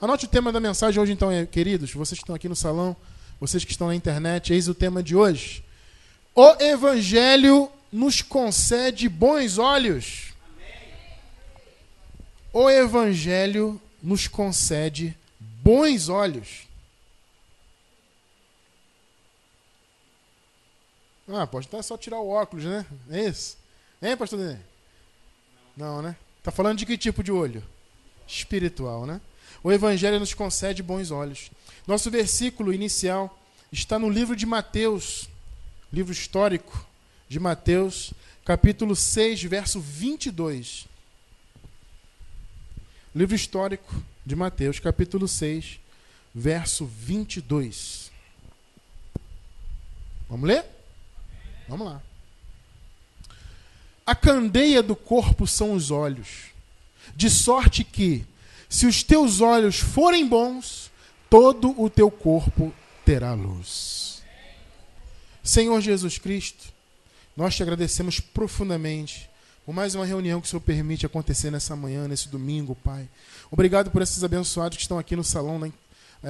Anote o tema da mensagem hoje, então, queridos. Vocês que estão aqui no salão, vocês que estão na internet, eis o tema de hoje. O Evangelho nos concede bons olhos. O Evangelho nos concede bons olhos. Pode estar só tirar o óculos, né? É isso? Hein, pastor Nenê? Não, né? Tá falando de que tipo de olho? Espiritual, né? O Evangelho nos concede bons olhos. Nosso versículo inicial está no livro de Mateus, livro histórico de Mateus, capítulo 6, verso 22. Livro histórico de Mateus, capítulo 6, verso 22. Vamos ler? Vamos lá. A candeia do corpo são os olhos, de sorte que, se os teus olhos forem bons, todo o teu corpo terá luz. Senhor Jesus Cristo, nós te agradecemos profundamente por mais uma reunião que o Senhor permite acontecer nessa manhã, nesse domingo, Pai. Obrigado por esses abençoados que estão aqui no salão, né?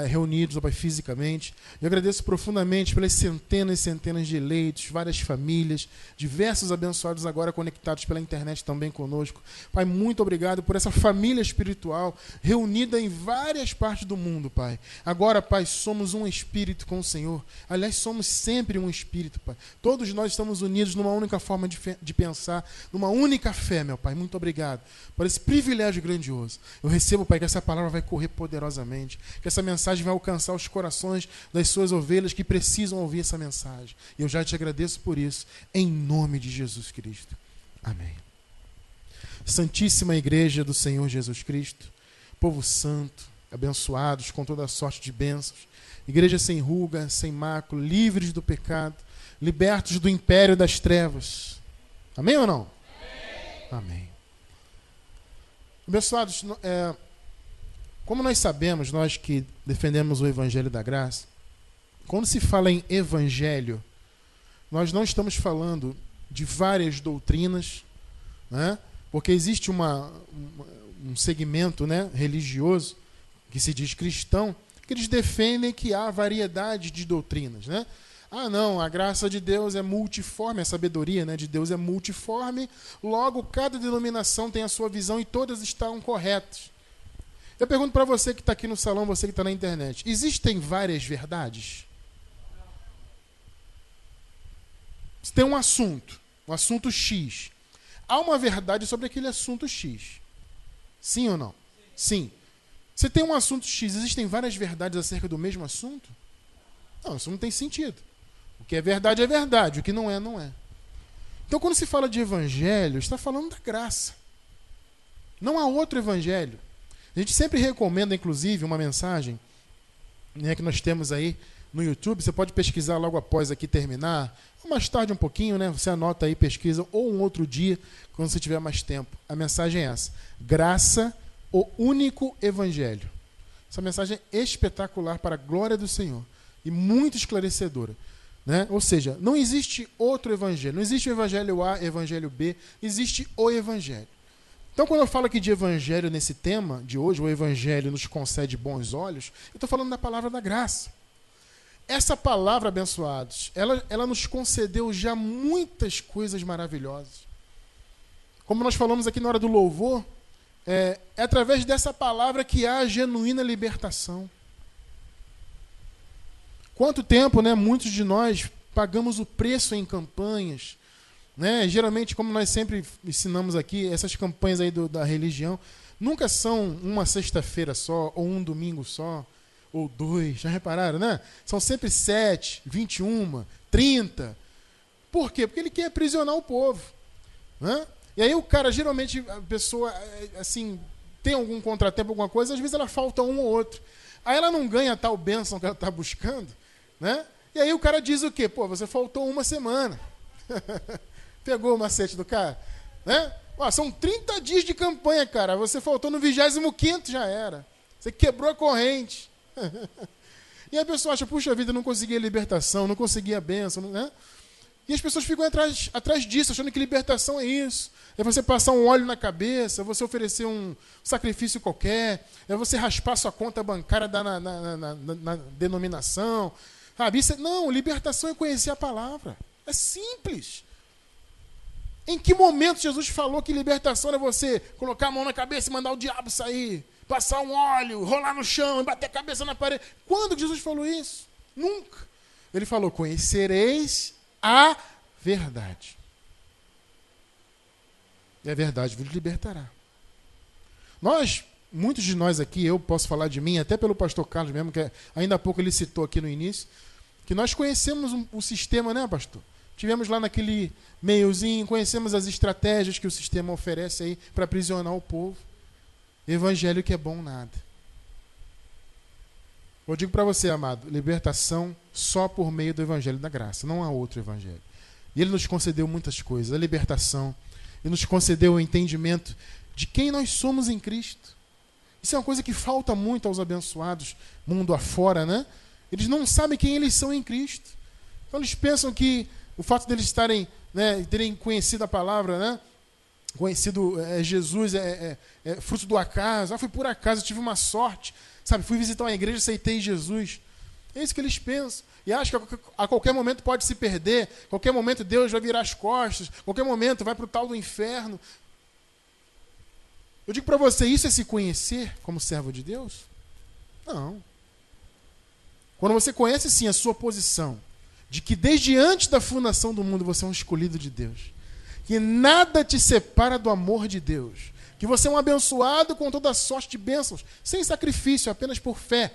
Reunidos, ó Pai, fisicamente. Eu agradeço profundamente pelas centenas e centenas de eleitos, várias famílias, diversos abençoados agora conectados pela internet também conosco. Pai, muito obrigado por essa família espiritual reunida em várias partes do mundo, Pai. Agora, Pai, somos um espírito com o Senhor. Aliás, somos sempre um espírito, Pai. Todos nós estamos unidos numa única forma de pensar, numa única fé, meu Pai. Muito obrigado por esse privilégio grandioso. Eu recebo, Pai, que essa palavra vai correr poderosamente, que essa mensagem vai alcançar os corações das suas ovelhas que precisam ouvir essa mensagem. E eu já te agradeço por isso, em nome de Jesus Cristo. Amém. Santíssima Igreja do Senhor Jesus Cristo, povo santo, abençoados com toda sorte de bênçãos, igreja sem ruga, sem mácula, livres do pecado, libertos do império das trevas. Amém ou não? Amém. Abençoados, como nós sabemos, nós que defendemos o Evangelho da Graça, quando se fala em Evangelho, nós não estamos falando de várias doutrinas, né? Porque existe um segmento, né, religioso, que se diz cristão, que eles defendem que há variedade de doutrinas, né? Não, a graça de Deus é multiforme, a sabedoria, né, de Deus é multiforme, logo cada denominação tem a sua visão e todas estão corretas. Eu pergunto para você que está aqui no salão, você que está na internet, existem várias verdades? Você tem um assunto X. Há uma verdade sobre aquele assunto X. Sim ou não? Sim. Você tem um assunto X, existem várias verdades acerca do mesmo assunto? Não, isso não tem sentido. O que é verdade, o que não é, não é. Então, quando se fala de evangelho, está falando da graça. Não há outro evangelho. A gente sempre recomenda, inclusive, uma mensagem, né, que nós temos aí no YouTube. Você pode pesquisar logo após aqui terminar, ou mais tarde um pouquinho, né? Você anota aí, pesquisa, ou um outro dia, quando você tiver mais tempo. A mensagem é essa: Graça, o único evangelho. Essa mensagem é espetacular para a glória do Senhor e muito esclarecedora, né? Ou seja, não existe outro evangelho. Não existe o evangelho A, evangelho B, existe o evangelho. Então, quando eu falo aqui de evangelho nesse tema de hoje, o evangelho nos concede bons olhos, eu estou falando da palavra da graça. Essa palavra, abençoados, ela nos concedeu já muitas coisas maravilhosas. Como nós falamos aqui na hora do louvor, é através dessa palavra que há a genuína libertação. Quanto tempo, né, muitos de nós pagamos o preço em campanhas, né? Geralmente, como nós sempre ensinamos aqui, essas campanhas aí da religião nunca são uma sexta-feira só, ou um domingo só, ou 2, já repararam, né? São sempre 7, 21, 30. Por quê? Porque ele quer aprisionar o povo, né? E aí o cara, geralmente, a pessoa, assim, tem algum contratempo, alguma coisa, às vezes ela falta um ou outro. Aí ela não ganha tal bênção que ela está buscando, né? E aí o cara diz o quê? Pô, você faltou uma semana. Pegou o macete do cara, né? São 30 dias de campanha, cara. Você faltou no 25º, já era. Você quebrou a corrente. E a pessoa acha, puxa vida, não consegui a libertação, não consegui a bênção, né? E as pessoas ficam atrás disso, achando que libertação é isso. É você passar um óleo na cabeça, é você oferecer um sacrifício qualquer, é você raspar sua conta bancária na denominação. Sabe? Não, libertação é conhecer a palavra. É simples. Em que momento Jesus falou que libertação era você colocar a mão na cabeça e mandar o diabo sair? Passar um óleo, rolar no chão e bater a cabeça na parede. Quando que Jesus falou isso? Nunca. Ele falou, conhecereis a verdade. E a verdade vos libertará. Muitos de nós aqui, eu posso falar de mim, até pelo pastor Carlos mesmo, que ainda há pouco ele citou aqui no início, que nós conhecemos o sistema, né, pastor? Tivemos lá naquele meiozinho, conhecemos as estratégias que o sistema oferece aí para aprisionar o povo. Evangelho que é bom nada. Eu digo para você, amado, libertação só por meio do evangelho da graça, não há outro evangelho. E ele nos concedeu muitas coisas, a libertação, ele nos concedeu o entendimento de quem nós somos em Cristo. Isso é uma coisa que falta muito aos abençoados, mundo afora, né? Eles não sabem quem eles são em Cristo. Então eles pensam que o fato deles estarem, né, terem conhecido a palavra, né, conhecido Jesus, é fruto do acaso. Foi por acaso, eu tive uma sorte, sabe? Fui visitar uma igreja, aceitei Jesus. É isso que eles pensam. E acham que a qualquer momento pode se perder, a qualquer momento Deus vai virar as costas, a qualquer momento vai para o tal do inferno. Eu digo para você, isso é se conhecer como servo de Deus? Não. Quando você conhece, sim, a sua posição, de que desde antes da fundação do mundo você é um escolhido de Deus, que nada te separa do amor de Deus, que você é um abençoado com toda sorte de bênçãos, sem sacrifício, apenas por fé,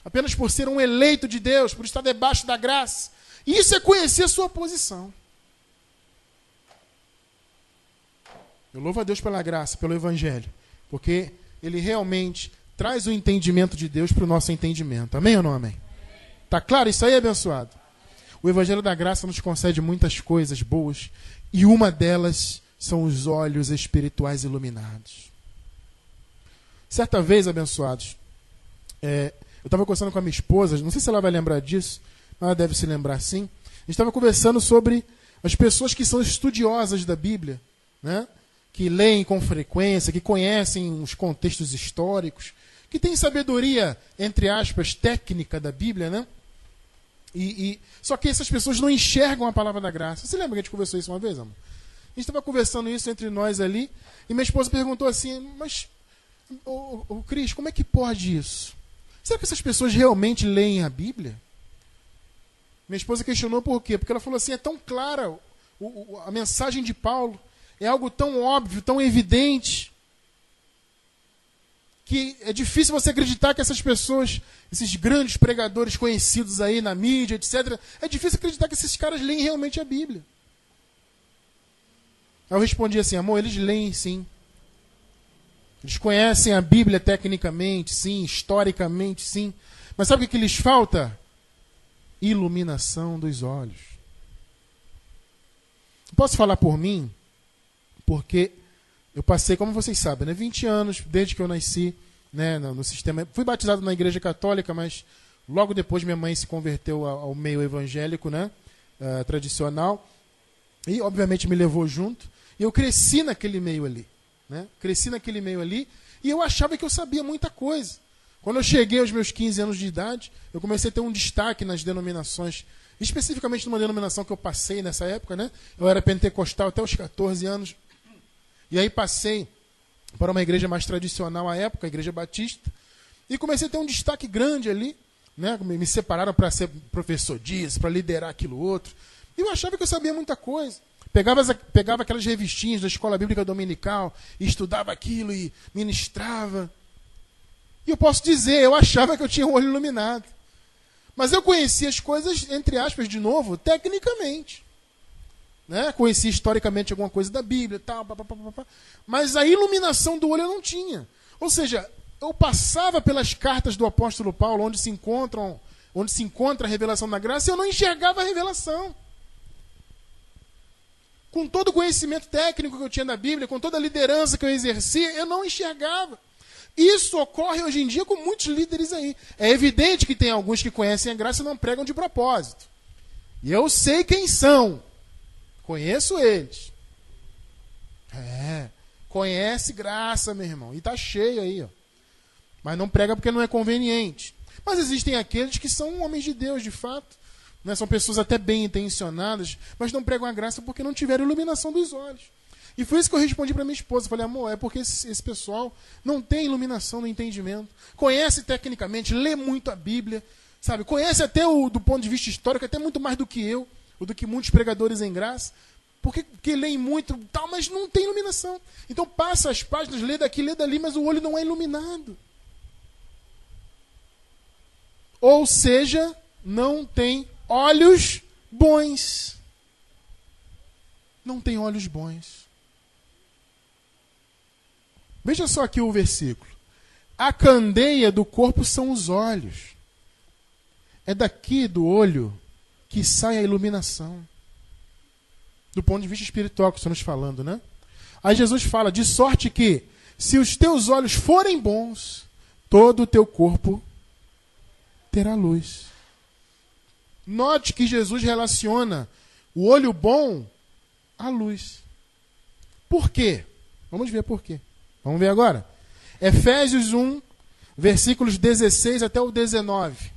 apenas por ser um eleito de Deus, por estar debaixo da graça. Isso é conhecer a sua posição. Eu louvo a Deus pela graça, pelo Evangelho, porque ele realmente traz o entendimento de Deus para o nosso entendimento. Amém ou não amém? Está claro isso aí, abençoado? O Evangelho da Graça nos concede muitas coisas boas, e uma delas são os olhos espirituais iluminados. Certa vez, abençoados, eu estava conversando com a minha esposa, não sei se ela vai lembrar disso, mas ela deve se lembrar sim. A gente estava conversando sobre as pessoas que são estudiosas da Bíblia, né? Que leem com frequência, que conhecem os contextos históricos, que têm sabedoria, entre aspas, técnica da Bíblia, né? Só que essas pessoas não enxergam a palavra da graça. Você lembra que a gente conversou isso uma vez, amor? A gente estava conversando isso entre nós ali, e minha esposa perguntou assim, mas, Cris, como é que pode isso? Será que essas pessoas realmente leem a Bíblia? Minha esposa questionou por quê? Porque ela falou assim, é tão clara a mensagem de Paulo, é algo tão óbvio, tão evidente, que é difícil você acreditar que essas pessoas, esses grandes pregadores conhecidos aí na mídia, etc., é difícil acreditar que esses caras leem realmente a Bíblia. Aí eu respondi assim, amor, eles leem sim. Eles conhecem a Bíblia tecnicamente, sim, historicamente, sim. Mas sabe o que lhes falta? Iluminação dos olhos. Posso falar por mim? Porque eu passei, como vocês sabem, né, 20 anos desde que eu nasci, né, no sistema. Fui batizado na igreja católica, mas logo depois minha mãe se converteu ao meio evangélico, né, tradicional. E, obviamente, me levou junto. E eu cresci naquele meio ali. Né? Cresci naquele meio ali. E eu achava que eu sabia muita coisa. Quando eu cheguei aos meus 15 anos de idade, eu comecei a ter um destaque nas denominações, especificamente numa denominação que eu passei nessa época, né? Eu era pentecostal até os 14 anos. E aí passei para uma igreja mais tradicional à época, a Igreja Batista, e comecei a ter um destaque grande ali, né? Me separaram para ser professor disso, para liderar aquilo outro. E eu achava que eu sabia muita coisa. Pegava aquelas revistinhas da Escola Bíblica Dominical, e estudava aquilo e ministrava. E eu posso dizer, eu achava que eu tinha um olho iluminado. Mas eu conhecia as coisas, entre aspas, de novo, tecnicamente. Né? Conhecia historicamente alguma coisa da Bíblia, tal, mas a iluminação do olho eu não tinha. Ou seja, eu passava pelas cartas do apóstolo Paulo, onde se encontra a revelação da graça, e eu não enxergava a revelação. Com todo o conhecimento técnico que eu tinha da Bíblia, com toda a liderança que eu exercia, eu não enxergava. Isso ocorre hoje em dia com muitos líderes aí. É evidente que tem alguns que conhecem a graça e não pregam de propósito. E eu sei quem são. Conheço eles. Conhece graça, meu irmão. E tá cheio aí, ó. Mas não prega porque não é conveniente. Mas existem aqueles que são homens de Deus, de fato. Né? São pessoas até bem intencionadas, mas não pregam a graça porque não tiveram iluminação dos olhos. E foi isso que eu respondi para minha esposa. Falei, amor, é porque esse pessoal não tem iluminação no entendimento. Conhece tecnicamente, lê muito a Bíblia, sabe? Conhece até do ponto de vista histórico, até muito mais do que eu, ou do que muitos pregadores em graça. Porque leem muito, tal, mas não tem iluminação. Então passa as páginas, lê daqui, lê dali, mas o olho não é iluminado. Ou seja, não tem olhos bons. Não tem olhos bons. Veja só aqui o versículo. A candeia do corpo são os olhos. É daqui do olho que sai a iluminação. Do ponto de vista espiritual que estamos falando, né? Aí Jesus fala, de sorte que, se os teus olhos forem bons, todo o teu corpo terá luz. Note que Jesus relaciona o olho bom à luz. Por quê? Vamos ver por quê. Vamos ver agora. Efésios 1, versículos 16 até o 19.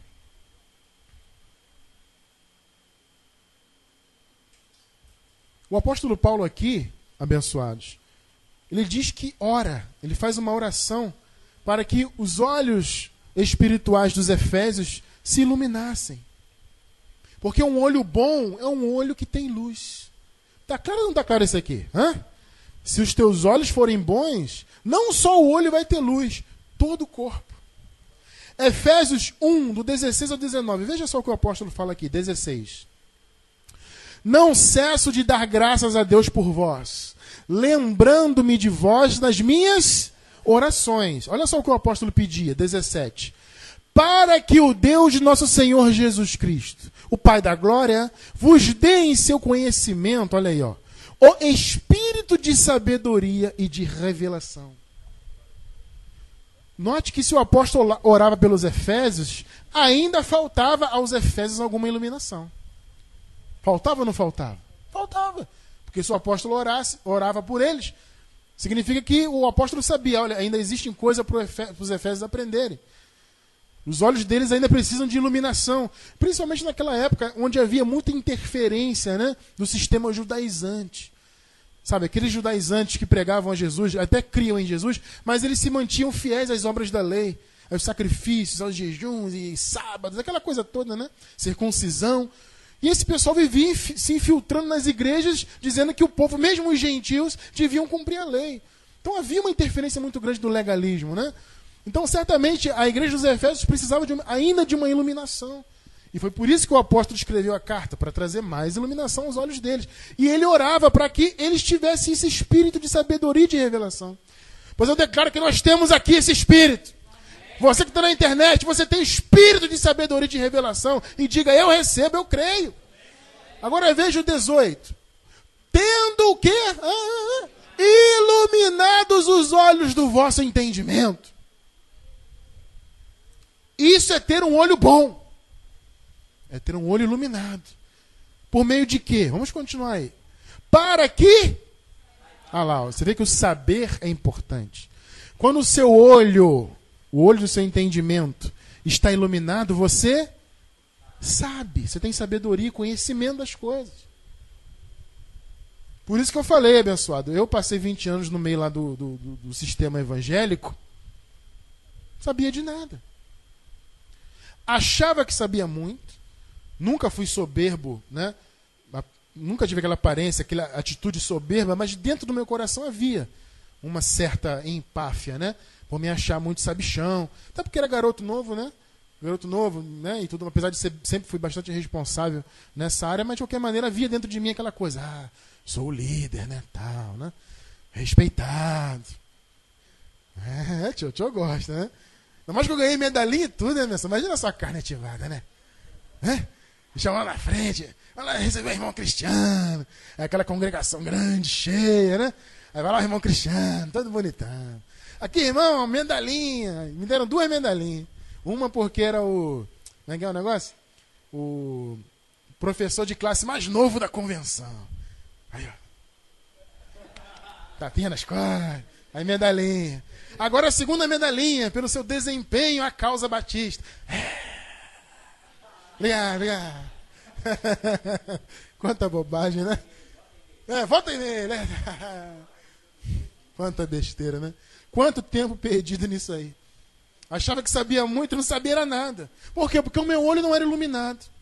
O apóstolo Paulo aqui, abençoados, ele diz que ora, ele faz uma oração para que os olhos espirituais dos efésios se iluminassem. Porque um olho bom é um olho que tem luz. Está claro ou não está claro isso aqui? Se os teus olhos forem bons, não só o olho vai ter luz, todo o corpo. Efésios 1, do 16 ao 19. Veja só o que o apóstolo fala aqui, 16. Não cesso de dar graças a Deus por vós, lembrando-me de vós nas minhas orações. Olha só o que o apóstolo pedia, 17. Para que o Deus de nosso Senhor Jesus Cristo, o Pai da glória, vos dê em seu conhecimento, olha aí, ó, o espírito de sabedoria e de revelação. Note que se o apóstolo orava pelos efésios, ainda faltava aos efésios alguma iluminação. Faltava ou não faltava? Faltava. Porque se o apóstolo orava por eles, significa que o apóstolo sabia, olha, ainda existem coisas para os efésios aprenderem. Os olhos deles ainda precisam de iluminação. Principalmente naquela época, onde havia muita interferência, né, do sistema judaizante. Sabe, aqueles judaizantes que pregavam a Jesus, até criam em Jesus, mas eles se mantinham fiéis às obras da lei, aos sacrifícios, aos jejuns e sábados, aquela coisa toda, né? Circuncisão. E esse pessoal vivia se infiltrando nas igrejas, dizendo que o povo, mesmo os gentios, deviam cumprir a lei. Então havia uma interferência muito grande do legalismo, né? Então, certamente, a igreja dos Efésios precisava ainda de uma iluminação. E foi por isso que o apóstolo escreveu a carta, para trazer mais iluminação aos olhos deles. E ele orava para que eles tivessem esse espírito de sabedoria e de revelação. Pois eu declaro que nós temos aqui esse espírito. Você que está na internet, você tem espírito de sabedoria e de revelação. E diga, eu recebo, eu creio. Agora veja o 18. Tendo o quê? Iluminados os olhos do vosso entendimento. Isso é ter um olho bom. É ter um olho iluminado. Por meio de quê? Vamos continuar aí. Para que... Ah lá, você vê que o saber é importante. Quando o seu olho... O olho do seu entendimento está iluminado, você sabe. Você tem sabedoria e conhecimento das coisas. Por isso que eu falei, abençoado. Eu passei 20 anos no meio lá do sistema evangélico. Sabia de nada. Achava que sabia muito. Nunca fui soberbo, né? Nunca tive aquela aparência, aquela atitude soberba, mas dentro do meu coração havia uma certa empáfia, né? Por me achar muito sabichão. Até porque era garoto novo, né? Garoto novo, né? E tudo, apesar de sempre fui bastante responsável nessa área, mas de qualquer maneira havia dentro de mim aquela coisa, sou o líder, né? Tal, né? Respeitado. Tio gosta, né? Ainda mais que eu ganhei medalhinha e tudo, né, Messi? Imagina só a carne ativada, né? Me chamando na frente, vai lá receber o irmão Cristiano. É aquela congregação grande, cheia, né? Aí vai lá o irmão Cristiano, todo bonitão. Aqui, irmão, medalhinha. Me deram 2 medalhinhas. Uma porque era o... Como é que é o negócio? O Professor de classe mais novo da convenção. Aí, ó. Tapinha nas costas. Aí medalhinha. Agora a segunda medalhinha, pelo seu desempenho à causa batista. Obrigado, obrigado. Quanta bobagem, né? Volta nele. Quanta besteira, né? Quanto tempo perdido nisso aí. Achava que sabia muito e não sabia era nada. Por quê? Porque o meu olho não era iluminado.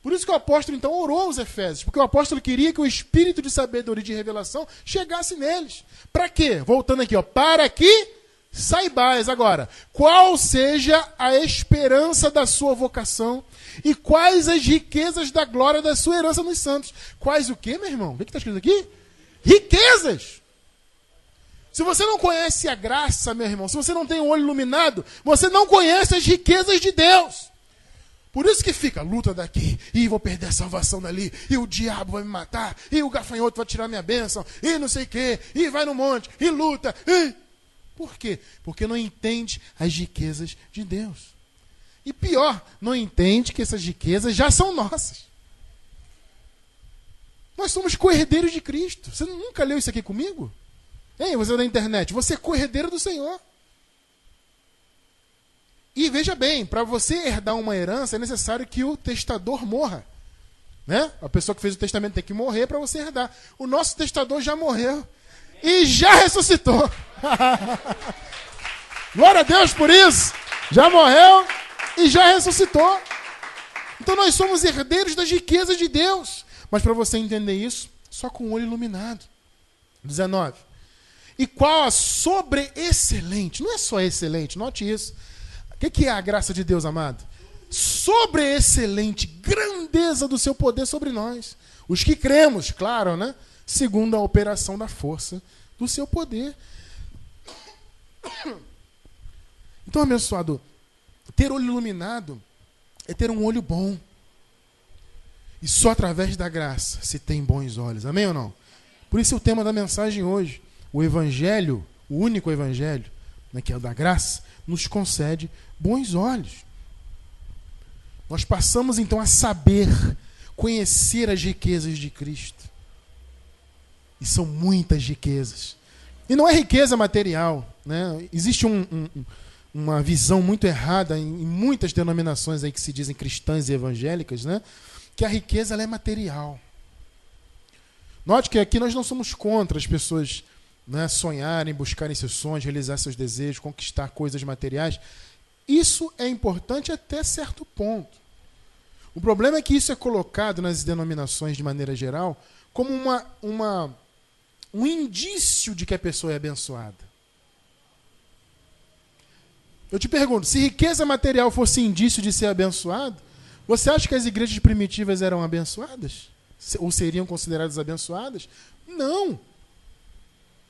Por isso que o apóstolo, então, orou aos Efésios. Porque o apóstolo queria que o espírito de sabedoria e de revelação chegasse neles. Para quê? Voltando aqui, ó. Para que saibais. Agora, qual seja a esperança da sua vocação e quais as riquezas da glória da sua herança nos santos. Quais o quê, meu irmão? O que está escrito aqui? Riquezas. Se você não conhece a graça, meu irmão, se você não tem o olho iluminado, você não conhece as riquezas de Deus. Por isso que fica, luta daqui, e vou perder a salvação dali, e o diabo vai me matar, e o gafanhoto vai tirar minha bênção, e não sei o quê, e vai no monte, e luta. Por quê? Porque não entende as riquezas de Deus. E pior, não entende que essas riquezas já são nossas. Nós somos co-herdeiros de Cristo. Você nunca leu isso aqui comigo? Ei, você da internet, você é co-herdeiro do Senhor. E veja bem, para você herdar uma herança é necessário que o testador morra. Né? A pessoa que fez o testamento tem que morrer para você herdar. O nosso testador já morreu e já ressuscitou. Glória a Deus por isso. Já morreu e já ressuscitou. Então nós somos herdeiros das riquezas de Deus. Mas para você entender isso, só com o olho iluminado. 19. E qual a sobre-excelente, não é só excelente, note isso. O que é a graça de Deus, amado? Sobre-excelente grandeza do seu poder sobre nós. Os que cremos, claro, né? Segundo a operação da força do seu poder. Então, abençoado, ter olho iluminado é ter um olho bom. E só através da graça se tem bons olhos. Amém ou não? Por isso é o tema da mensagem hoje. O evangelho, o único evangelho, né, que é o da graça, nos concede bons olhos. Nós passamos então a saber, conhecer as riquezas de Cristo. E são muitas riquezas. E não é riqueza material, né? Existe uma visão muito errada em muitas denominações aí que se dizem cristãs e evangélicas, né? Que a riqueza ela é material. Note que aqui nós não somos contra as pessoas, né, sonharem, buscarem seus sonhos, realizar seus desejos, conquistar coisas materiais. Isso é importante até certo ponto. O problema é que isso é colocado nas denominações de maneira geral como um indício de que a pessoa é abençoada. Eu te pergunto, se riqueza material fosse indício de ser abençoado, você acha que as igrejas primitivas eram abençoadas? Ou seriam consideradas abençoadas? Não.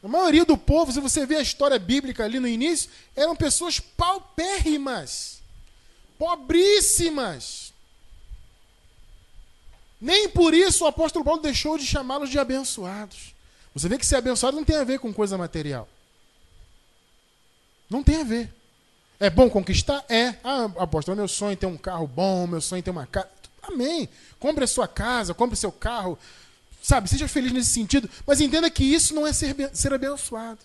A maioria do povo, se você vê a história bíblica ali no início, eram pessoas paupérrimas, pobríssimas. Nem por isso o apóstolo Paulo deixou de chamá-los de abençoados. Você vê que ser abençoado não tem a ver com coisa material. Não tem a ver. É bom conquistar? É. Ah, apóstolo, meu sonho é ter um carro bom, meu sonho é ter uma casa. Amém. Compre a sua casa, compre o seu carro. Sabe, seja feliz nesse sentido. Mas entenda que isso não é ser abençoado.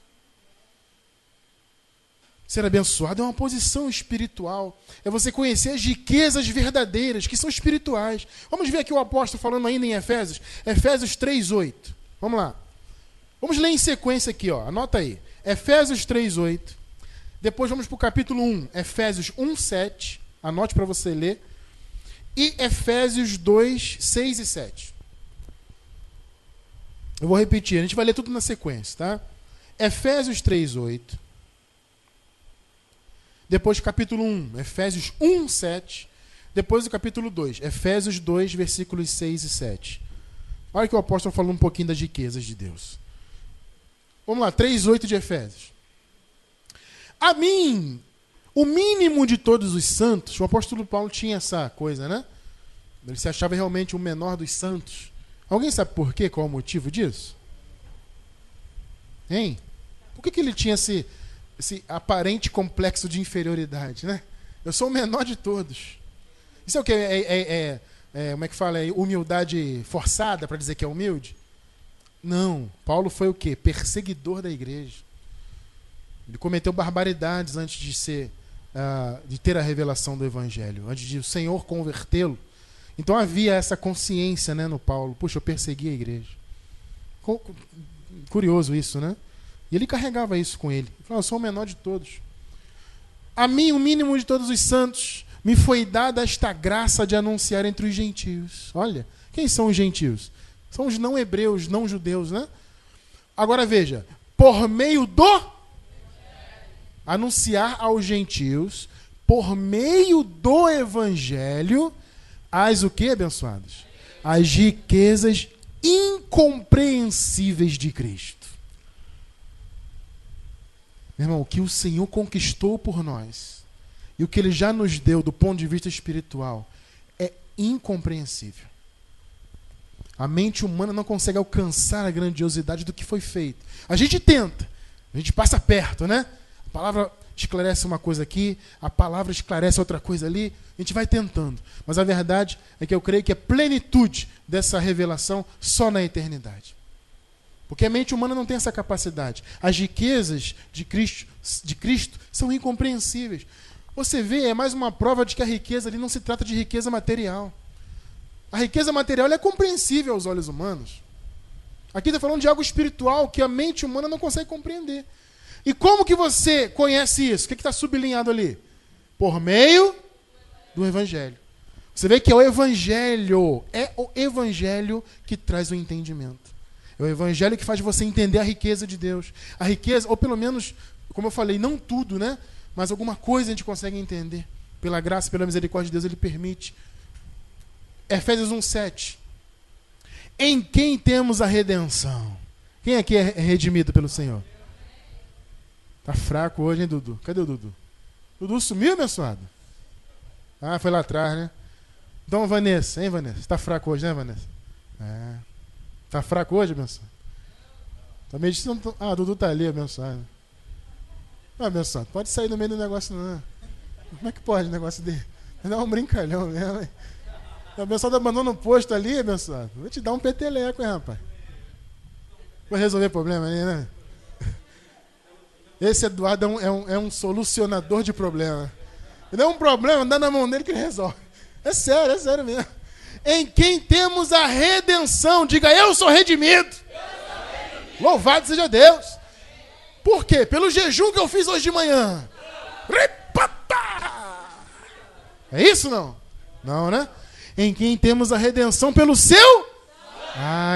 Ser abençoado é uma posição espiritual. É você conhecer as riquezas verdadeiras, que são espirituais. Vamos ver aqui o apóstolo falando ainda em Efésios. Efésios 3:8. Vamos lá. Vamos ler em sequência aqui, ó. Anota aí. Efésios 3:8. Depois vamos para o capítulo 1. Efésios 1:7. Anote para você ler. E Efésios 2:6 e 7. Eu vou repetir. A gente vai ler tudo na sequência, tá? Efésios 3:8. Depois capítulo 1, Efésios 1:7. Depois o capítulo 2, Efésios 2, versículos 6 e 7. Olha que o apóstolo falou um pouquinho das riquezas de Deus. Vamos lá, 3:8 de Efésios. A mim, o mínimo de todos os santos, o apóstolo Paulo tinha essa coisa, né? Ele se achava realmente o menor dos santos. Alguém sabe por quê? Qual é o motivo disso? Hein? Por que ele tinha esse aparente complexo de inferioridade, né? Eu sou o menor de todos. Isso é o quê? como é que fala? Humildade forçada para dizer que é humilde? Não. Paulo foi o quê? Perseguidor da igreja. Ele cometeu barbaridades antes de ter a revelação do evangelho, antes de o Senhor convertê-lo. Então havia essa consciência, né, no Paulo. Puxa, eu persegui a igreja. Curioso isso, né? E ele carregava isso com ele. Ele falou, eu sou o menor de todos. A mim, o mínimo de todos os santos, me foi dada esta graça de anunciar entre os gentios. Olha, quem são os gentios? São os não hebreus, não judeus, né? Agora veja, por meio do anunciar aos gentios, por meio do evangelho, as o que, abençoados? As riquezas incompreensíveis de Cristo. Meu irmão, o que o Senhor conquistou por nós e o que Ele já nos deu do ponto de vista espiritual é incompreensível. A mente humana não consegue alcançar a grandiosidade do que foi feito. A gente tenta, a gente passa perto, né? A palavra esclarece uma coisa aqui, a palavra esclarece outra coisa ali, a gente vai tentando. Mas a verdade é que eu creio que a plenitude dessa revelação só na eternidade. Porque a mente humana não tem essa capacidade. As riquezas de Cristo são incompreensíveis. Você vê, é mais uma prova de que a riqueza ali não se trata de riqueza material. A riqueza material é compreensível aos olhos humanos. Aqui está falando de algo espiritual que a mente humana não consegue compreender. E como que você conhece isso? O que está sublinhado ali? Por meio do Evangelho. Você vê que é o Evangelho que traz o entendimento. É o Evangelho que faz você entender a riqueza de Deus. A riqueza, ou pelo menos, como eu falei, não tudo, né? Mas alguma coisa a gente consegue entender. Pela graça e pela misericórdia de Deus, Ele permite. Efésios 1:7. Em quem temos a redenção? Quem aqui é redimido pelo Senhor? Tá fraco hoje, hein, Dudu? Cadê o Dudu? Dudu sumiu, abençoado? Ah, foi lá atrás, né? Então, Vanessa, hein, Vanessa? Tá fraco hoje, né, Vanessa? Tá fraco hoje, abençoado? Tá meio distante. Ah, Dudu tá ali, abençoado. Não, abençoado, pode sair no meio do negócio, não. Como é que pode um negócio dele? Dá um brincalhão mesmo, hein? O abençoado abandonou no posto ali, abençoado. Vou te dar um peteleco, hein, rapaz? Vou resolver problema ali, né? Esse Eduardo é um solucionador de problema. Ele é um problema, dá na mão dele que ele resolve. É sério mesmo. Em quem temos a redenção. Diga, eu sou redimido. Louvado seja Deus. Por quê? Pelo jejum que eu fiz hoje de manhã. É isso não? Não, né? Em quem temos a redenção pelo seu?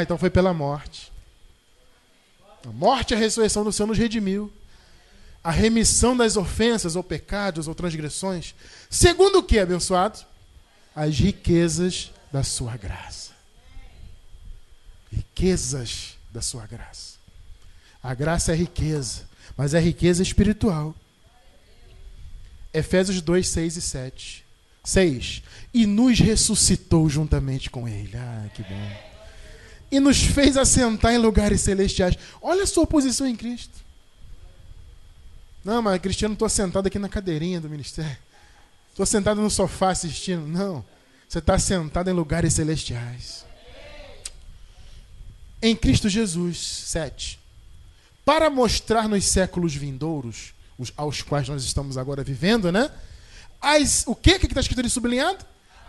Então foi pela morte. A morte e a ressurreição do Senhor nos redimiu. A remissão das ofensas, ou pecados, ou transgressões. Segundo o que, abençoado? As riquezas da sua graça. Riquezas da sua graça. A graça é riqueza, mas é riqueza espiritual. Efésios 2, 6 e 7. 6. E nos ressuscitou juntamente com Ele. Que bom. E nos fez assentar em lugares celestiais. Olha a sua posição em Cristo. Não, mas Cristiano, estou sentado aqui na cadeirinha do ministério. Estou sentado no sofá assistindo. Não. Você está sentado em lugares celestiais. Em Cristo Jesus. 7. Para mostrar nos séculos vindouros, aos quais nós estamos agora vivendo, né? O que está escrito ali sublinhado?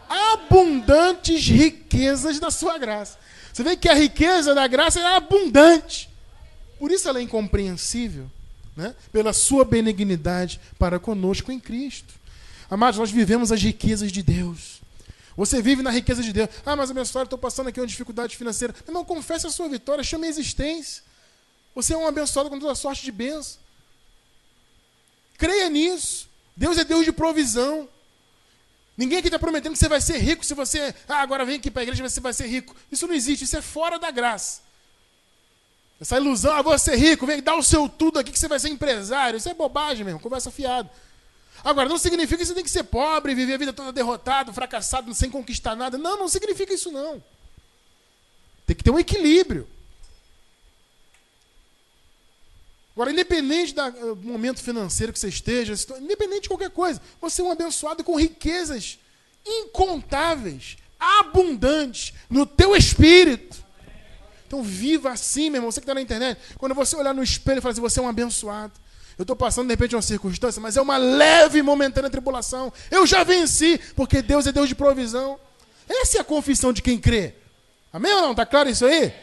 Abundantes riquezas da sua graça. Você vê que a riqueza da graça é abundante. Por isso ela é incompreensível, né? Pela sua benignidade para conosco em Cristo. Amados, nós vivemos as riquezas de Deus. Você vive na riqueza de Deus. Mas abençoado, estou passando aqui uma dificuldade financeira. Não, confesse a sua vitória, chame a existência. Você é um abençoado com toda sorte de bênção. Creia nisso. Deus é Deus de provisão. Ninguém aqui está prometendo que você vai ser rico se você... agora vem aqui para a igreja e você vai ser rico. Isso não existe, isso é fora da graça. Essa ilusão, vou ser rico, vem dar o seu tudo aqui que você vai ser empresário. Isso é bobagem mesmo, conversa fiada. Agora, não significa que você tem que ser pobre, viver a vida toda derrotado, fracassado, sem conquistar nada. Não significa isso não. Tem que ter um equilíbrio. Agora, independente do momento financeiro que você esteja, independente de qualquer coisa, você é um abençoado com riquezas incontáveis, abundantes no teu espírito. Então viva assim, meu irmão. Você que está na internet, quando você olhar no espelho e falar assim, você é um abençoado. Eu estou passando de repente uma circunstância, mas é uma leve e momentânea tribulação. Eu já venci, porque Deus é Deus de provisão. Essa é a confissão de quem crê. Amém ou não? Está claro isso aí?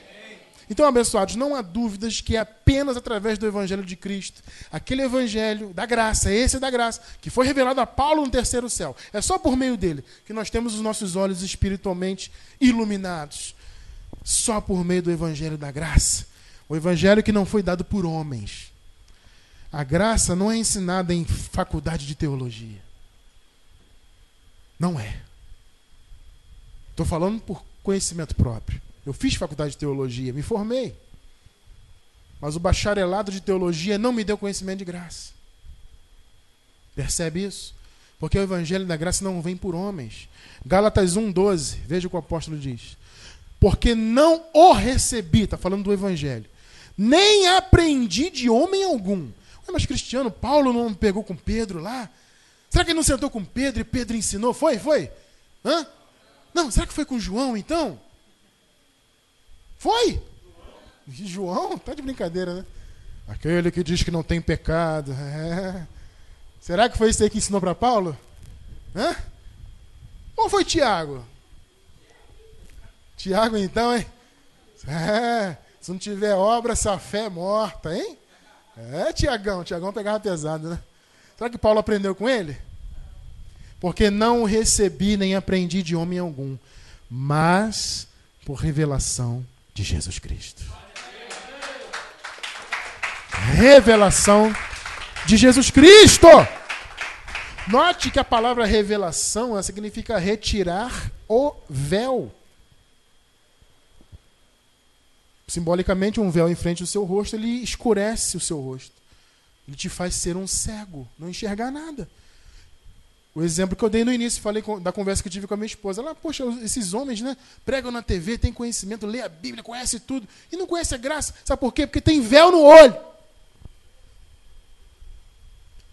Então, abençoados, não há dúvidas que é apenas através do Evangelho de Cristo, aquele Evangelho da graça, esse da graça, que foi revelado a Paulo no terceiro céu, é só por meio dele que nós temos os nossos olhos espiritualmente iluminados. Só por meio do Evangelho da graça. O Evangelho que não foi dado por homens. A graça não é ensinada em faculdade de teologia. Não é. Estou falando por conhecimento próprio. Eu fiz faculdade de teologia, me formei. Mas o bacharelado de teologia não me deu conhecimento de graça. Percebe isso? Porque o Evangelho da graça não vem por homens. Gálatas 1,12, veja o que o apóstolo diz. Porque não o recebi, está falando do Evangelho, nem aprendi de homem algum. Ué, mas Cristiano, Paulo não pegou com Pedro lá? Será que ele não sentou com Pedro e Pedro ensinou? Foi? Hã? Não, será que foi com João então? Foi? João? Tá de brincadeira, né? Aquele que diz que não tem pecado. É. Será que foi isso aí que ensinou para Paulo? Hã? Ou foi Tiago? Tiago então, hein? É. Se não tiver obra, essa fé é morta, hein? É, Tiagão pegava pesado, né? Será que Paulo aprendeu com ele? Porque não recebi nem aprendi de homem algum, mas por revelação de Jesus Cristo. Revelação de Jesus Cristo. Note que a palavra revelação ela significa retirar o véu. Simbolicamente, um véu em frente ao seu rosto, ele escurece o seu rosto. Ele te faz ser um cego, não enxergar nada. O exemplo que eu dei no início, falei da conversa que eu tive com a minha esposa. Ela, poxa, esses homens, né, pregam na TV, têm conhecimento, lê a Bíblia, conhece tudo, e não conhece a graça. Sabe por quê? Porque tem véu no olho.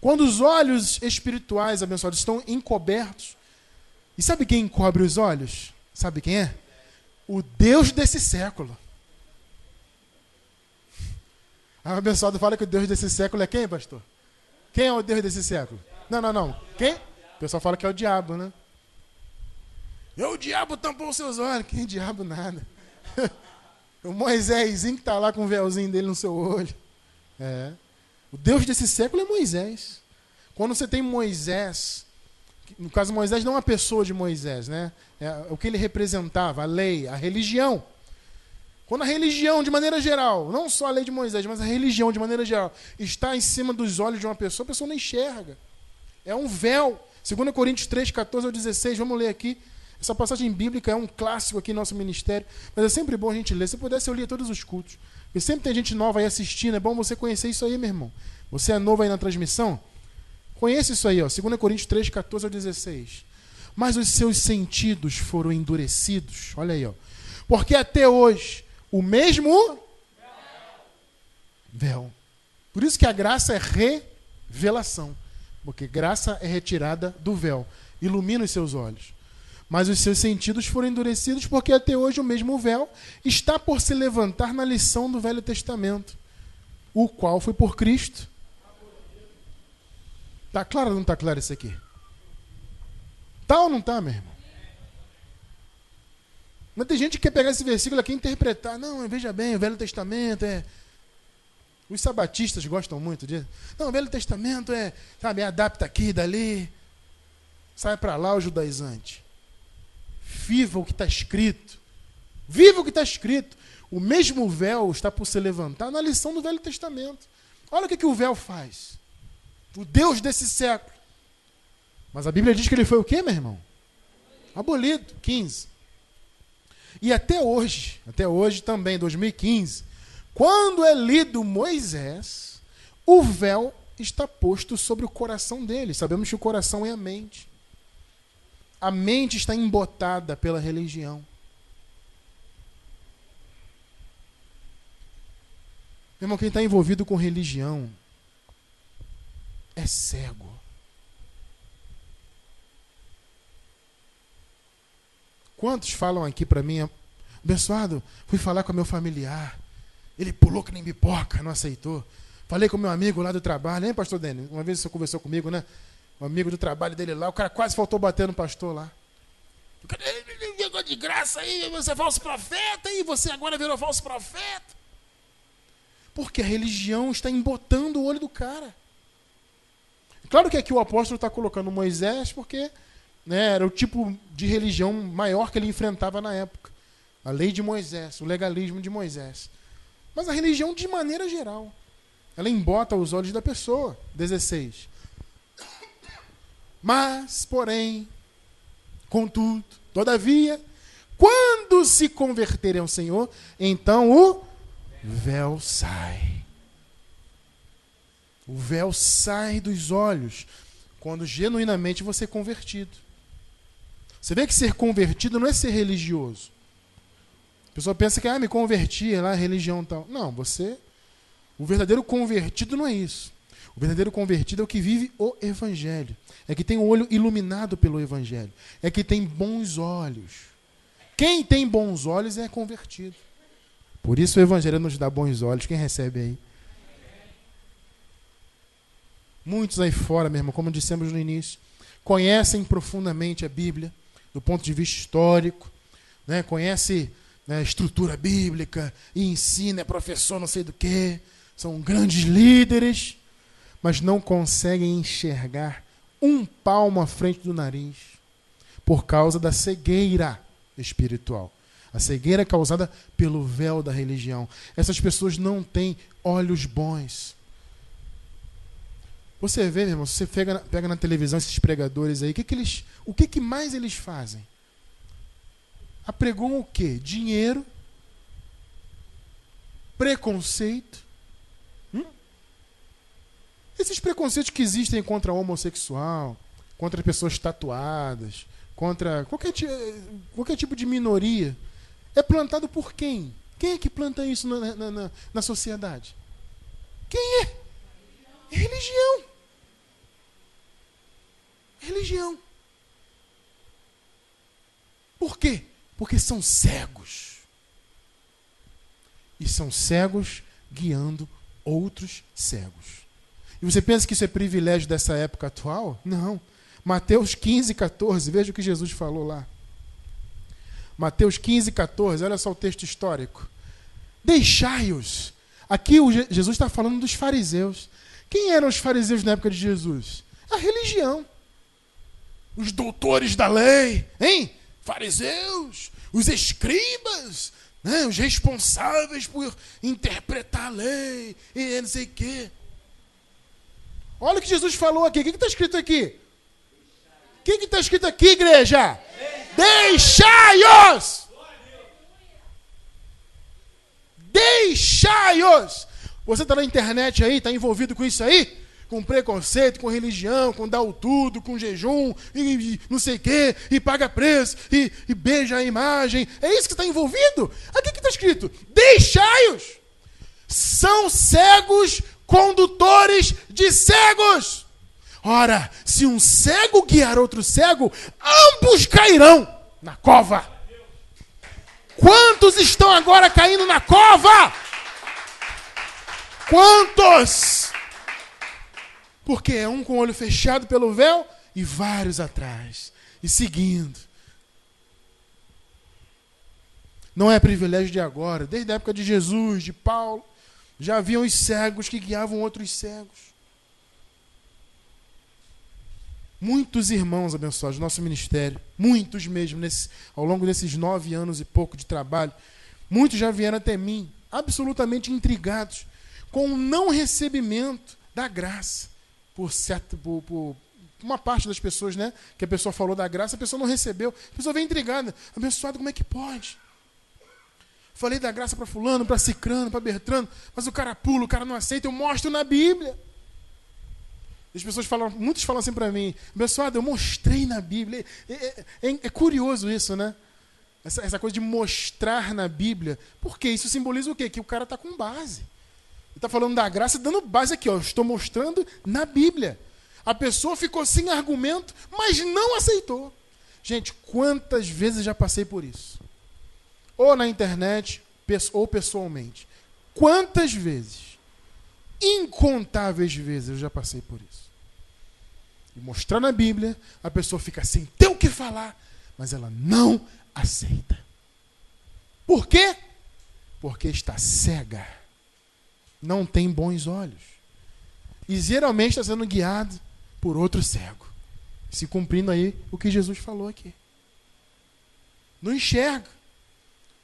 Quando os olhos espirituais, abençoados, estão encobertos, e sabe quem encobre os olhos? Sabe quem é? O Deus desse século. A abençoado fala que o Deus desse século é quem, pastor? Quem é o Deus desse século? Não. Quem? O pessoal fala que é o diabo, né? O diabo tampou os seus olhos. Que diabo nada. O Moisésinho que está lá com o véuzinho dele no seu olho. É. O Deus desse século é Moisés. Quando você tem Moisés, no caso Moisés não é uma pessoa de Moisés, né? É o que ele representava, a lei, a religião. Quando a religião, de maneira geral, não só a lei de Moisés, mas a religião, de maneira geral, está em cima dos olhos de uma pessoa, a pessoa não enxerga. É um véu. 2 Coríntios 3, 14 ao 16, vamos ler aqui. Essa passagem bíblica é um clássico aqui no nosso ministério, mas é sempre bom a gente ler. Se pudesse, eu lia todos os cultos. Porque sempre tem gente nova aí assistindo, é bom você conhecer isso aí, meu irmão. Você é novo aí na transmissão? Conheça isso aí, ó, 2 Coríntios 3, 14 ao 16. Mas os seus sentidos foram endurecidos. Olha aí, ó. Porque até hoje, o mesmo véu. Por isso que a graça é revelação. Porque graça é retirada do véu. Ilumina os seus olhos. Mas os seus sentidos foram endurecidos porque até hoje o mesmo véu está por se levantar na lição do Velho Testamento, o qual foi por Cristo. Está claro ou não está claro isso aqui? Está ou não está, meu irmão? Mas tem gente que quer pegar esse versículo aqui e interpretar. Não, veja bem, o Velho Testamento é... Os sabatistas gostam muito disso. Não, o Velho Testamento é, sabe, adapta aqui, dali. Sai para lá o judaizante. Viva o que está escrito. Viva o que está escrito. O mesmo véu está por se levantar na lição do Velho Testamento. Olha o que o véu faz. O Deus desse século. Mas a Bíblia diz que ele foi o quê, meu irmão? Abolido. 15. E até hoje também, 2015, quando é lido Moisés, o véu está posto sobre o coração dele. Sabemos que o coração é a mente. A mente está embotada pela religião. Meu irmão, quem está envolvido com religião é cego. Quantos falam aqui para mim, abençoado, fui falar com meu familiar, ele pulou que nem pipoca, não aceitou. Falei com meu amigo lá do trabalho, hein, pastor Dênio? Uma vez você conversou comigo, né? Um amigo do trabalho dele lá, o cara quase faltou bater no pastor lá. O cara, negócio de graça aí, você é falso profeta, e você agora virou falso profeta. Porque a religião está embotando o olho do cara. Claro que aqui o apóstolo está colocando Moisés, porque, né, era o tipo de religião maior que ele enfrentava na época. A lei de Moisés, o legalismo de Moisés. Mas a religião, de maneira geral, ela embota os olhos da pessoa. 16. Mas, porém, contudo, todavia, quando se converterem ao Senhor, então o véu sai. O véu sai dos olhos quando genuinamente você é convertido. Você vê que ser convertido não é ser religioso. A pessoa pensa que, me converti, lá, religião e tal. Não, o verdadeiro convertido não é isso. O verdadeiro convertido é o que vive o Evangelho. É que tem o olho iluminado pelo Evangelho. É que tem bons olhos. Quem tem bons olhos é convertido. Por isso o Evangelho nos dá bons olhos. Quem recebe aí? Muitos aí fora, meu irmão, como dissemos no início, conhecem profundamente a Bíblia, do ponto de vista histórico, né? Conhece, né, a estrutura bíblica, e ensina, é professor não sei do quê, são grandes líderes, mas não conseguem enxergar um palmo à frente do nariz, por causa da cegueira espiritual. A cegueira causada pelo véu da religião. Essas pessoas não têm olhos bons. Você vê, meu irmão, você pega na televisão esses pregadores aí, o que mais eles fazem? Apregoam o quê? Dinheiro, preconceito. Esses preconceitos que existem contra o homossexual, contra pessoas tatuadas, contra qualquer tipo de minoria, é plantado por quem? Quem é que planta isso na sociedade? Quem é? É religião. Religião. Por quê? Porque são cegos. E são cegos guiando outros cegos. E você pensa que isso é privilégio dessa época atual? Não. Mateus 15, 14, veja o que Jesus falou lá. Mateus 15, 14, olha só o texto histórico. Deixai-os. Aqui Jesus está falando dos fariseus. Quem eram os fariseus na época de Jesus? A religião. Os doutores da lei, hein? Fariseus, os escribas, né? Os responsáveis por interpretar a lei e não sei o quê. Olha o que Jesus falou aqui. O que está escrito aqui? O que está escrito aqui, igreja? Deixai-os! Deixai-os! Você está na internet aí, está envolvido com isso aí? Com preconceito, com religião, com dar o tudo, com jejum, e não sei o quê, e paga preço, e beija a imagem. É isso que está envolvido? Aqui que está escrito: deixai-os! São cegos condutores de cegos. Ora, se um cego guiar outro cego, ambos cairão na cova. Quantos estão agora caindo na cova? Quantos? Porque é um com o olho fechado pelo véu e vários atrás, e seguindo. Não é privilégio de agora. Desde a época de Jesus, de Paulo, já haviam os cegos que guiavam outros cegos. Muitos irmãos abençoados do nosso ministério, muitos mesmo, ao longo desses 9 anos e pouco de trabalho, muitos já vieram até mim, absolutamente intrigados com o não recebimento da graça. Por uma parte das pessoas, né, que a pessoa falou da graça, a pessoa não recebeu. A pessoa vem intrigada. Abençoado, como é que pode? Falei da graça para fulano, para cicrano, para Bertrano, mas o cara pula, o cara não aceita. Eu mostro na Bíblia. As pessoas falam, muitos falam assim para mim: abençoado, eu mostrei na Bíblia. É curioso isso, né? Essa coisa de mostrar na Bíblia. Por quê? Isso simboliza o quê? Que o cara está com base. Ele está falando da graça, dando base aqui, ó. Estou mostrando na Bíblia. A pessoa ficou sem argumento, mas não aceitou. Gente, quantas vezes já passei por isso? Ou na internet, ou pessoalmente. Quantas vezes? Incontáveis vezes eu já passei por isso. E mostrar na Bíblia, a pessoa fica sem ter o que falar, mas ela não aceita. Por quê? Porque está cega. Não tem bons olhos. E geralmente está sendo guiado por outro cego. Se cumprindo aí o que Jesus falou aqui. Não enxerga.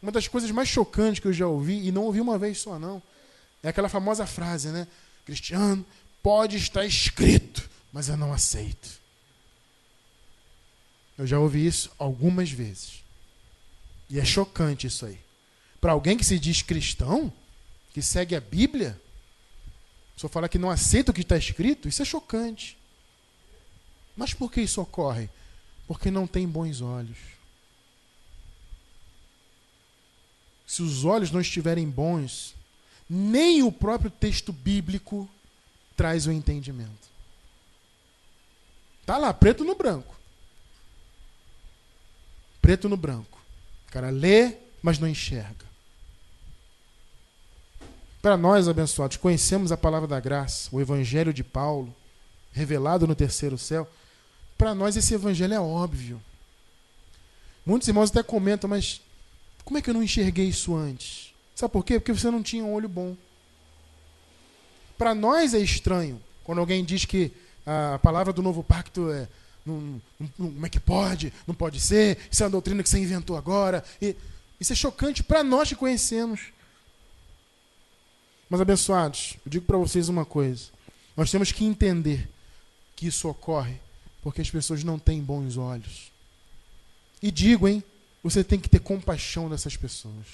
Uma das coisas mais chocantes que eu já ouvi, e não ouvi uma vez só não, é aquela famosa frase, né? Cristiano, pode estar escrito, mas eu não aceito. Eu já ouvi isso algumas vezes. E é chocante isso aí. Para alguém que se diz cristão, que segue a Bíblia, só falar que não aceita o que está escrito, isso é chocante. Mas por que isso ocorre? Porque não tem bons olhos. Se os olhos não estiverem bons, nem o próprio texto bíblico traz o entendimento. Está lá, preto no branco. Preto no branco. O cara lê, mas não enxerga. Para nós, abençoados, conhecemos a palavra da graça, o evangelho de Paulo, revelado no terceiro céu. Para nós esse evangelho é óbvio. Muitos irmãos até comentam, mas como é que eu não enxerguei isso antes? Sabe por quê? Porque você não tinha um olho bom. Para nós é estranho quando alguém diz que a palavra do novo pacto é como é que pode? Não pode ser. Isso é uma doutrina que você inventou agora. E isso é chocante para nós que conhecemos. Mas, abençoados, eu digo para vocês uma coisa. Nós temos que entender que isso ocorre porque as pessoas não têm bons olhos. E digo, hein, você tem que ter compaixão dessas pessoas.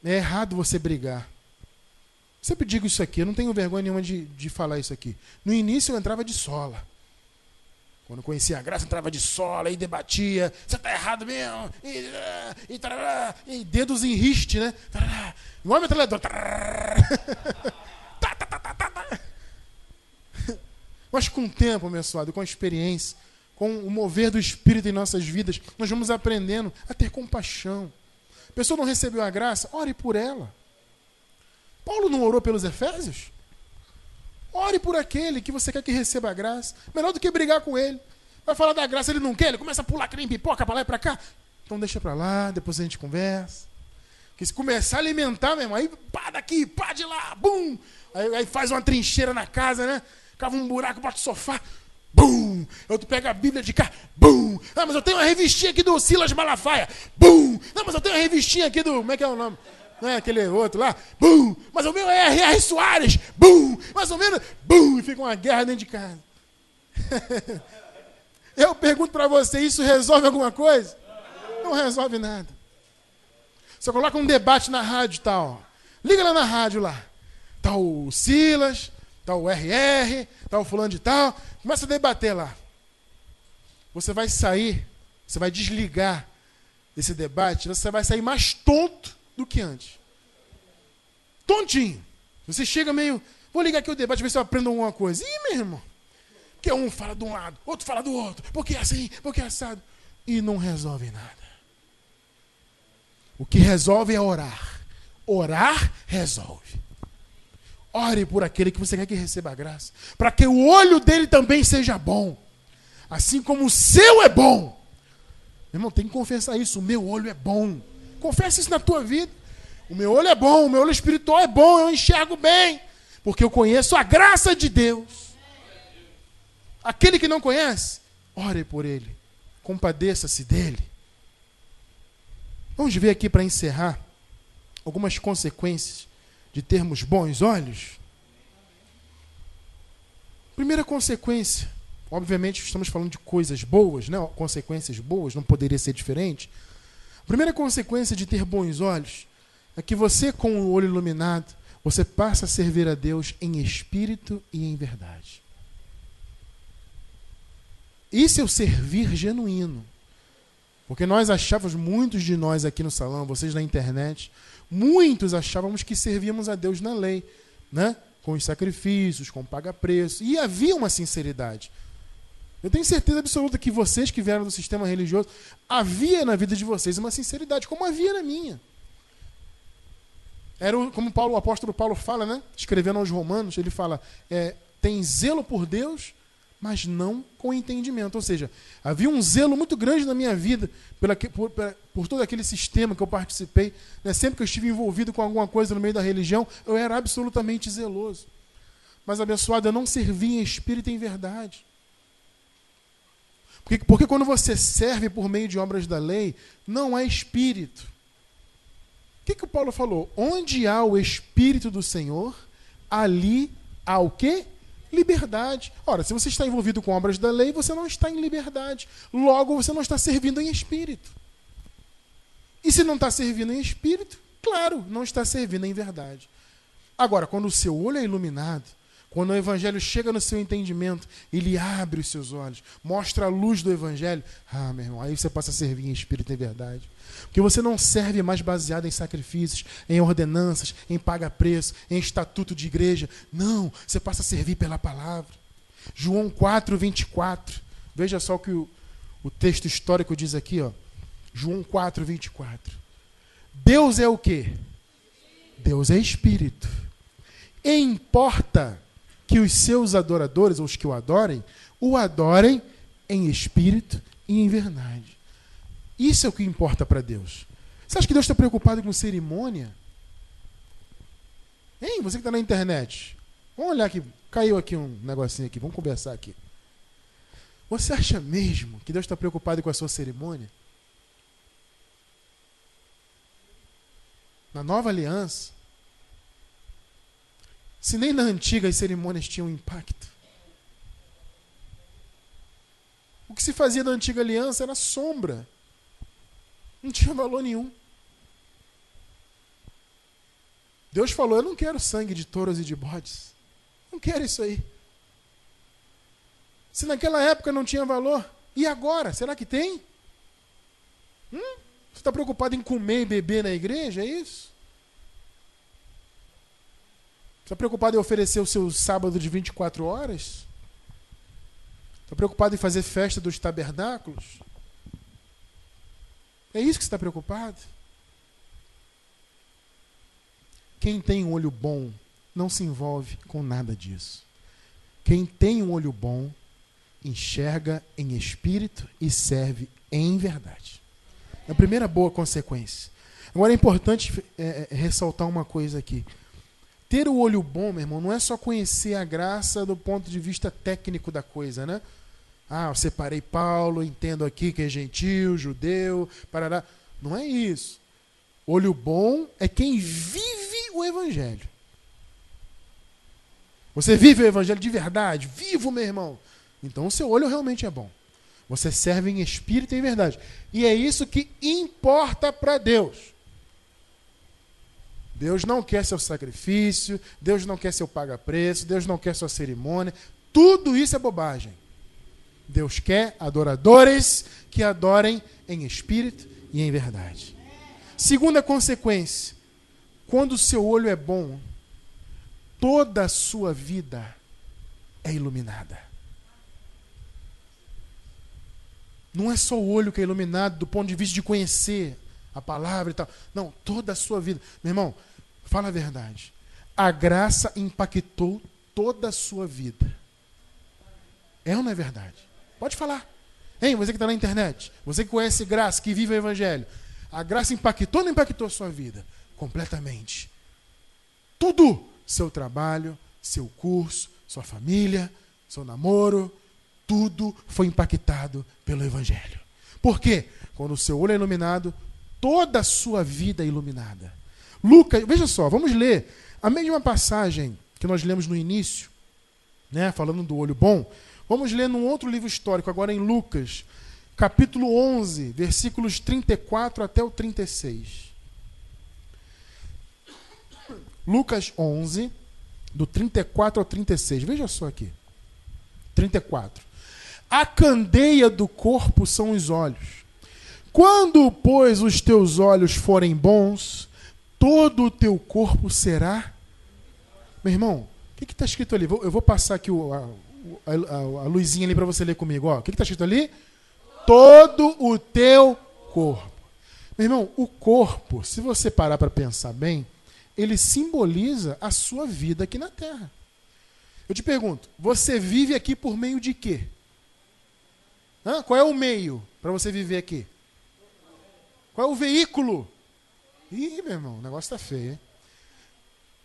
É errado você brigar. Sempre digo isso aqui, eu não tenho vergonha nenhuma de falar isso aqui. No início eu entrava de sola. Quando eu conhecia a graça, eu entrava de sola e debatia. Você está errado mesmo. E dedos em riste, né? Igual metralhador. Mas com o tempo, abençoado, com a experiência, com o mover do Espírito em nossas vidas, nós vamos aprendendo a ter compaixão. A pessoa não recebeu a graça, ore por ela. Paulo não orou pelos Efésios? Ore por aquele que você quer que receba a graça. Melhor do que brigar com ele. Vai falar da graça, ele não quer, ele começa a pular que nem pipoca para lá e para cá. Então deixa para lá, depois a gente conversa. Porque se começar a alimentar, meu irmão, aí pá daqui, pá de lá, bum! Aí faz uma trincheira na casa, né? Cava um buraco, bota o sofá, bum! Outro pega a Bíblia de cá, bum! Ah, mas eu tenho uma revistinha aqui do Silas Malafaia, bum! Não, mas eu tenho uma revistinha aqui do... Como é que é o nome? Não é aquele outro lá? Bum! Mas o meu é R.R. Soares, bum! Mais ou menos, bum! E fica uma guerra dentro de casa. Eu pergunto para você, isso resolve alguma coisa? Não resolve nada. Você coloca um debate na rádio e tal. Liga lá na rádio lá. Tá o Silas, tá o RR, tá o fulano de tal. Começa a debater lá. Você vai sair, você vai desligar esse debate, você vai sair mais tonto do que antes. Tontinho. Você chega meio... Vou ligar aqui o debate, ver se eu aprendo alguma coisa. Ih, meu irmão. Porque um fala de um lado, outro fala do outro. Porque é assim, porque é assado. E não resolve nada. O que resolve é orar. Orar resolve. Ore por aquele que você quer que receba a graça. Para que o olho dele também seja bom. Assim como o seu é bom. Meu irmão, tem que confessar isso. O meu olho é bom. Confessa isso na tua vida. O meu olho é bom, o meu olho espiritual é bom, eu enxergo bem. Porque eu conheço a graça de Deus. Aquele que não conhece, ore por ele. Compadeça-se dele. Vamos ver aqui para encerrar algumas consequências de termos bons olhos. Primeira consequência, obviamente estamos falando de coisas boas, né? Consequências boas, não poderia ser diferente. A primeira consequência de ter bons olhos é que você, com o olho iluminado, você passa a servir a Deus em espírito e em verdade. Isso é o servir genuíno. Porque nós achávamos, muitos de nós aqui no salão, vocês na internet, muitos achávamos que servíamos a Deus na lei, né? Com os sacrifícios, com o paga-preço. E havia uma sinceridade. Eu tenho certeza absoluta que vocês que vieram do sistema religioso, havia na vida de vocês uma sinceridade, como havia na minha. Como o apóstolo Paulo fala, né? Escrevendo aos Romanos, ele fala, tem zelo por Deus, mas não com entendimento. Ou seja, havia um zelo muito grande na minha vida por todo aquele sistema que eu participei. Né? Sempre que eu estive envolvido com alguma coisa no meio da religião, eu era absolutamente zeloso. Mas, abençoado, eu não servia em espírito e em verdade. Porque quando você serve por meio de obras da lei, não é espírito. O que o Paulo falou? Onde há o Espírito do Senhor, ali há o quê? Liberdade. Ora, se você está envolvido com obras da lei, você não está em liberdade. Logo, você não está servindo em espírito. E se não está servindo em espírito, claro, não está servindo em verdade. Agora, quando o seu olho é iluminado, quando o evangelho chega no seu entendimento, ele abre os seus olhos, mostra a luz do evangelho, meu irmão, aí você passa a servir em espírito e verdade. Porque você não serve mais baseado em sacrifícios, em ordenanças, em paga-preço, em estatuto de igreja. Não, você passa a servir pela palavra. João 4, 24. Veja só o que o texto histórico diz aqui, ó. João 4, 24. Deus é o quê? Deus é espírito. E importa que os seus adoradores, ou os que o adorem em espírito e em verdade. Isso é o que importa para Deus. Você acha que Deus está preocupado com cerimônia? Hein? Você que está na internet. Vamos olhar aqui. Caiu aqui um negocinho aqui. Vamos conversar aqui. Você acha mesmo que Deus está preocupado com a sua cerimônia? Na nova aliança, se nem na antiga as cerimônias tinham impacto. O que se fazia na antiga aliança era sombra. Não tinha valor nenhum. Deus falou, eu não quero sangue de touros e de bodes. Não quero isso aí. Se naquela época não tinha valor, e agora? Será que tem? Você está preocupado em comer e beber na igreja? É isso? Você está preocupado em oferecer o seu sábado de 24 horas? Está preocupado em fazer festa dos tabernáculos? É isso que você está preocupado? Quem tem um olho bom não se envolve com nada disso. Quem tem um olho bom enxerga em espírito e serve em verdade. É a primeira boa consequência. Agora é importante ressaltar uma coisa aqui. Ter o olho bom, meu irmão, não é só conhecer a graça do ponto de vista técnico da coisa, né? Eu separei Paulo, entendo aqui que é gentil, judeu, parará. Não é isso. Olho bom é quem vive o evangelho. Você vive o evangelho de verdade? Vivo, meu irmão. Então o seu olho realmente é bom. Você serve em espírito e em verdade. E é isso que importa para Deus. Deus não quer seu sacrifício, Deus não quer seu paga-preço, Deus não quer sua cerimônia. Tudo isso é bobagem. Deus quer adoradores que adorem em espírito e em verdade. Segunda consequência, quando o seu olho é bom, toda a sua vida é iluminada. Não é só o olho que é iluminado do ponto de vista de conhecer a palavra e tal. Não, toda a sua vida. Meu irmão, fala a verdade. A graça impactou toda a sua vida. É ou não é verdade? Pode falar. Hein, você que está na internet, você que conhece graça, que vive o evangelho. A graça impactou ou não impactou a sua vida? Completamente. Tudo. Seu trabalho, seu curso, sua família, seu namoro, tudo foi impactado pelo evangelho. Por quê? Quando o seu olho é iluminado, toda a sua vida é iluminada. Lucas, veja só, vamos ler a mesma passagem que nós lemos no início, né, falando do olho bom. Vamos ler num outro livro histórico, agora em Lucas, capítulo 11, versículos 34 até o 36. Lucas 11, do 34 ao 36. Veja só aqui. 34. A candeia do corpo são os olhos. Quando, pois, os teus olhos forem bons, todo o teu corpo será... Meu irmão, o que está escrito ali? Eu vou passar aqui o a luzinha ali para você ler comigo. Ó. O que está escrito ali? Todo o teu corpo. Meu irmão, o corpo, se você parar para pensar bem, ele simboliza a sua vida aqui na Terra. Eu te pergunto, você vive aqui por meio de quê? Qual é o meio para você viver aqui? Qual é o veículo? Ih, meu irmão, o negócio está feio, hein?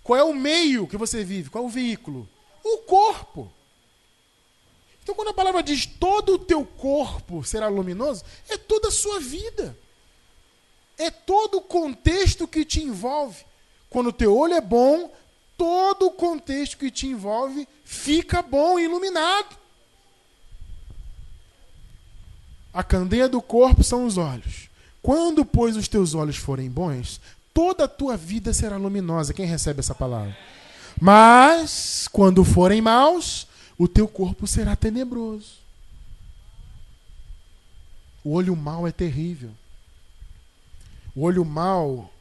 Qual é o meio que você vive? Qual é o veículo? O corpo. Então, quando a palavra diz todo o teu corpo será luminoso, é toda a sua vida. É todo o contexto que te envolve. Quando o teu olho é bom, todo o contexto que te envolve fica bom e iluminado. A candeia do corpo são os olhos. Quando, pois, os teus olhos forem bons, toda a tua vida será luminosa. Quem recebe essa palavra? Mas, quando forem maus, o teu corpo será tenebroso. O olho mau é terrível. O olho mau,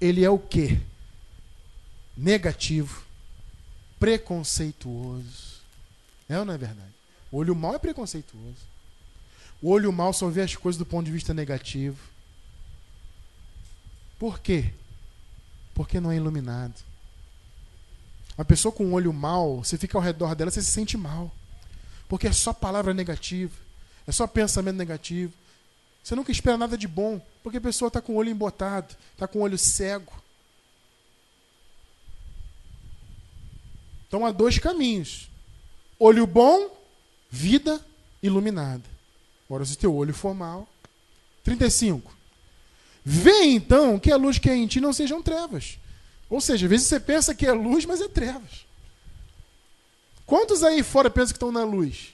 ele é o quê? Negativo, preconceituoso. É ou não é verdade? O olho mau é preconceituoso. O olho mau só vê as coisas do ponto de vista negativo. Por quê? Porque não é iluminado. Uma pessoa com um olho mau, você fica ao redor dela, você se sente mal. Porque é só palavra negativa, é só pensamento negativo. Você nunca espera nada de bom, porque a pessoa está com o olho embotado, está com o olho cego. Então há dois caminhos. Olho bom, vida iluminada. Agora, se o teu olho for mau. 35. Vê então que a luz que é em ti não sejam trevas. Ou seja, às vezes você pensa que é luz, mas é trevas. Quantos aí fora pensam que estão na luz?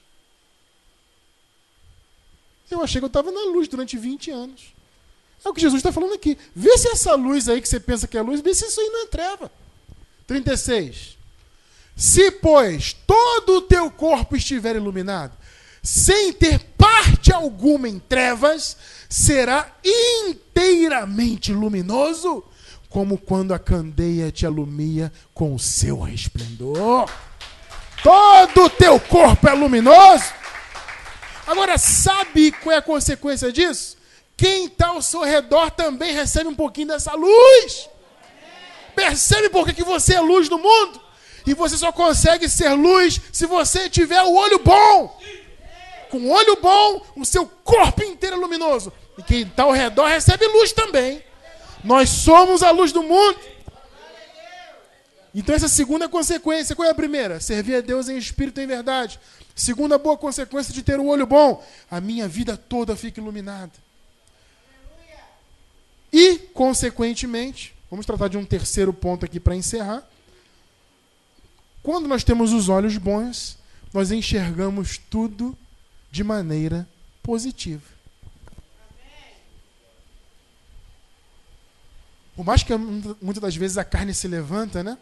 Eu achei que eu estava na luz durante 20 anos. É o que Jesus está falando aqui. Vê se essa luz aí que você pensa que é luz, vê se isso aí não é treva. 36. Se, pois, todo o teu corpo estiver iluminado, sem ter parte alguma em trevas, será inteiramente luminoso, como quando a candeia te alumia com o seu resplendor. Todo o teu corpo é luminoso. Agora, sabe qual é a consequência disso? Quem está ao seu redor também recebe um pouquinho dessa luz. Percebe por que você é luz no mundo? E você só consegue ser luz se você tiver o olho bom. Com o olho bom, o seu corpo inteiro é luminoso. E quem está ao redor recebe luz também. Nós somos a luz do mundo. Então essa segunda consequência, qual é a primeira? Servir a Deus em espírito e em verdade. Segunda boa consequência de ter o olho bom, a minha vida toda fica iluminada. E, consequentemente, vamos tratar de um terceiro ponto aqui para encerrar. Quando nós temos os olhos bons, nós enxergamos tudo de maneira positiva. Por mais que muitas das vezes a carne se levanta, né?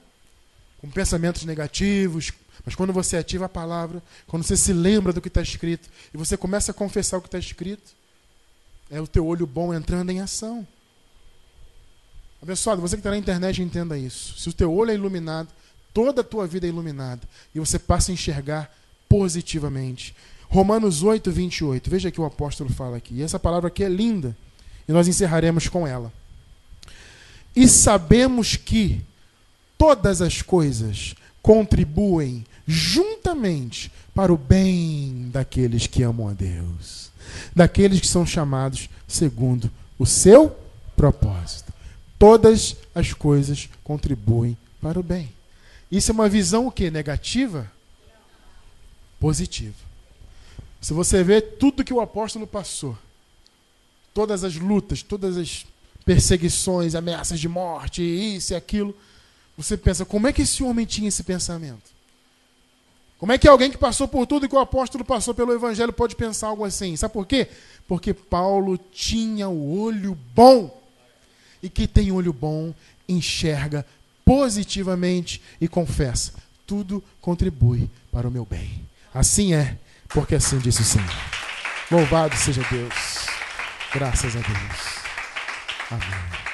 Com pensamentos negativos, mas quando você ativa a palavra, quando você se lembra do que está escrito, e você começa a confessar o que está escrito, é o teu olho bom entrando em ação. Abençoado, você que está na internet, entenda isso. Se o teu olho é iluminado, toda a tua vida é iluminada, e você passa a enxergar positivamente. Romanos 8, 28. Veja que o apóstolo fala aqui. E essa palavra aqui é linda. E nós encerraremos com ela. E sabemos que todas as coisas contribuem juntamente para o bem daqueles que amam a Deus. Daqueles que são chamados segundo o seu propósito. Todas as coisas contribuem para o bem. Isso é uma visão o quê? Negativa? Positiva. Se você vê tudo que o apóstolo passou, todas as lutas, todas as perseguições, ameaças de morte, isso e aquilo, você pensa, como é que esse homem tinha esse pensamento? Como é que alguém que passou por tudo que o apóstolo passou pelo evangelho pode pensar algo assim? Sabe por quê? Porque Paulo tinha o olho bom. E quem tem olho bom enxerga positivamente e confessa, tudo contribui para o meu bem. Assim é, porque assim disse o Senhor. Louvado seja Deus. Graças a Deus. Amém.